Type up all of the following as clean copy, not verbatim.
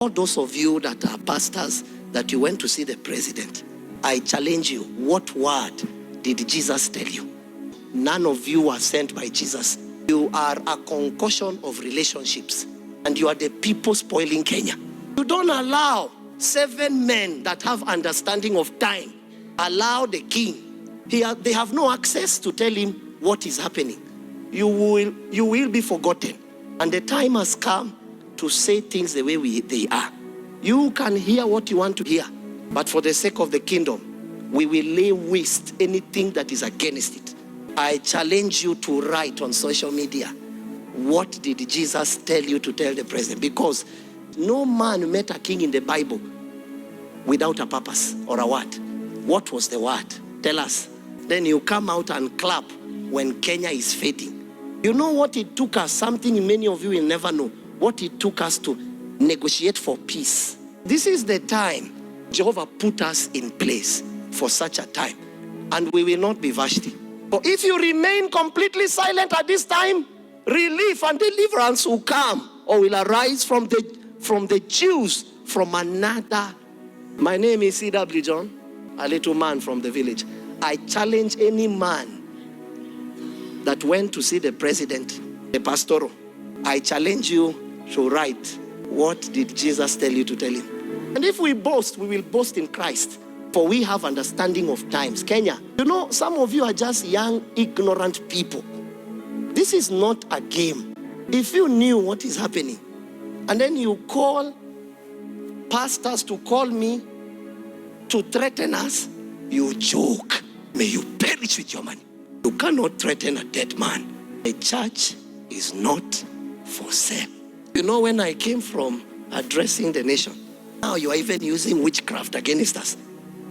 All those of you that are pastors, that you went to see the president, I challenge you, what word did Jesus tell you? None of you are sent by Jesus. You are a concoction of relationships, and you are the people spoiling Kenya. You don't allow 7 men that have understanding of time. Allow the king. They have no access to tell him what is happening. You will be forgotten. And the time has come to say things the way they are. You can hear what you want to hear, but for the sake of the kingdom, we will lay waste anything that is against it. I challenge you to write on social media, what did Jesus tell you to tell the president? Because no man met a king in the Bible without a purpose or a word. What was the word? Tell us. Then you come out and clap when Kenya is fading. You know what it took us? Something many of you will never know. What it took us to negotiate for peace. This is the time Jehovah put us in place for such a time. And we will not be Vashti. But if you remain completely silent at this time, relief and deliverance will come or will arise from the Jews from another. My name is C.W. John, a little man from the village. I challenge any man that went to see the president, the pastoral. I challenge you to write, what did Jesus tell you to tell him? And if we boast, we will boast in Christ. For we have understanding of times. Kenya, you know, some of you are just young, ignorant people. This is not a game. If you knew what is happening, and then you call pastors to call me to threaten us, you joke. May you perish with your money. You cannot threaten a dead man. The church is not for sale. You know, when I came from addressing the nation, now you are even using witchcraft against us.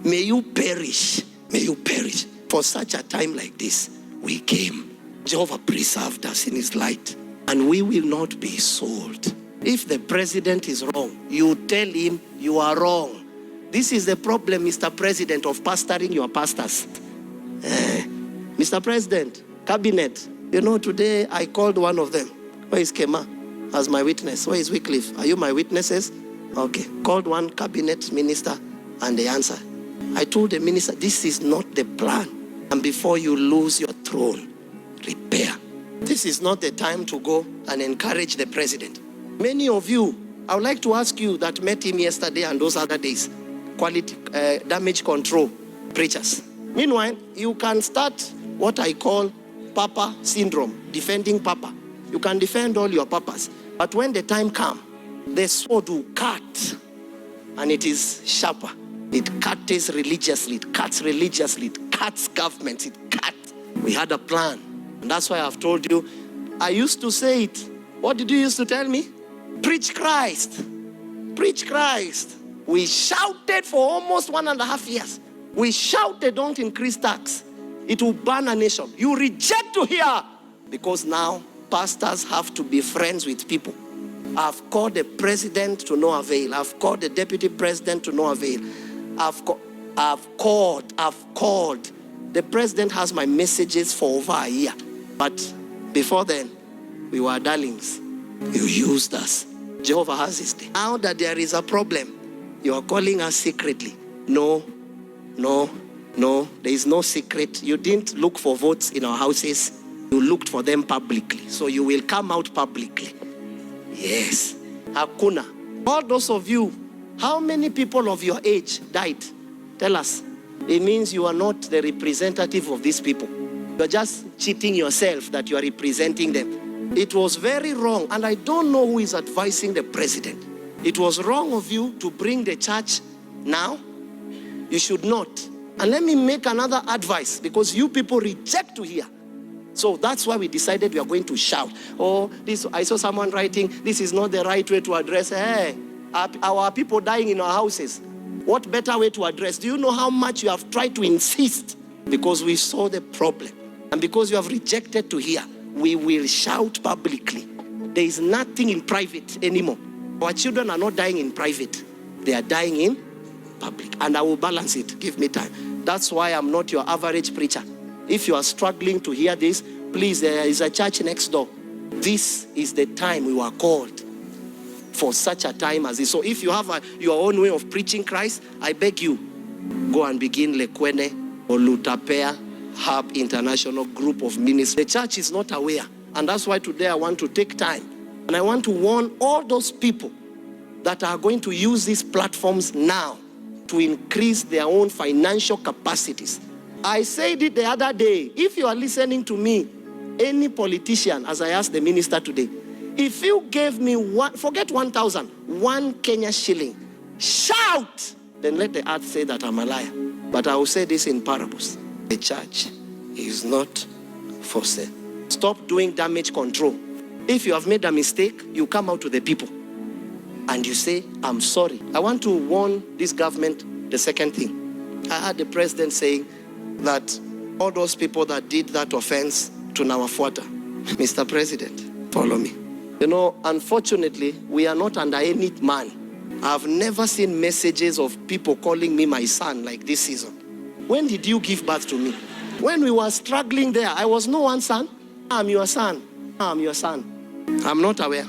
May you perish. May you perish. For such a time like this, we came. Jehovah preserved us in his light, and we will not be sold. If the president is wrong, you tell him you are wrong. This is the problem, Mr. President, of pastoring your pastors. Mr. President, cabinet, you know, today I called one of them. Where is Kema? As my witness. Where is Wycliffe? Are you my witnesses? Okay. Called one cabinet minister, and they answered. I told the minister, this is not the plan. And before you lose your throne, repair. This is not the time to go and encourage the president. Many of you, I would like to ask you that met him yesterday and those other days, quality damage control preachers. Meanwhile, you can start what I call Papa syndrome, defending Papa. You can defend all your papas. But when the time comes, the sword will cut, and it is sharper. It cuts religiously, it cuts religiously, it cuts governments, it cuts. We had a plan. And that's why I've told you, I used to say it. What did you used to tell me? Preach Christ. Preach Christ. We shouted for almost 1.5 years. We shouted, don't increase tax. It will burn a nation. You reject to hear. Because now, pastors have to be friends with people. I've called the president to no avail. I've called the deputy president to no avail. I've called. The president has my messages for over a year. But before then, we were darlings. You used us. Jehovah has his day. Now that there is a problem, you are calling us secretly. No. There is no secret. You didn't look for votes in our houses. You looked for them publicly. So you will come out publicly. Yes. Hakuna. All those of you, how many people of your age died? Tell us. It means you are not the representative of these people. You are just cheating yourself that you are representing them. It was very wrong, and I don't know who is advising the president. It was wrong of you to bring the church now. You should not. And let me make another advice, because you people reject to hear. So that's why we decided we are going to shout. Oh, this, I saw someone writing, this is not the right way to address. Hey, our people dying in our houses. What better way to address? Do you know how much you have tried to insist? Because we saw the problem. And because you have rejected to hear, we will shout publicly. There is nothing in private anymore. Our children are not dying in private. They are dying in public. And I will balance it. Give me time. That's why I'm not your average preacher. If you are struggling to hear this, please, there is a church next door. This is the time we were called for such a time as this. So if you have your own way of preaching Christ, I beg you, go and begin Lekwene or Lutapea Hub International Group of Ministries. The church is not aware. And that's why today I want to take time. And I want to warn all those people that are going to use these platforms now to increase their own financial capacities. I said it the other day. If you are listening to me, any politician, as I asked the minister today, if you gave me forget 1,000, 1 Kenya shilling, shout, then let the earth say that I'm a liar. But I will say this in parables. The church is not for sale. Stop doing damage control. If you have made a mistake, you come out to the people and you say, I'm sorry. I want to warn this government the second thing. I heard the president saying that all those people that did that offense to Nawafuata, Mr. President, follow me. You know, unfortunately, we are not under any man. I've never seen messages of people calling me my son like this season. When did you give birth to me? When we were struggling there, I was no one's son. I'm your son. I'm your son. I'm not aware.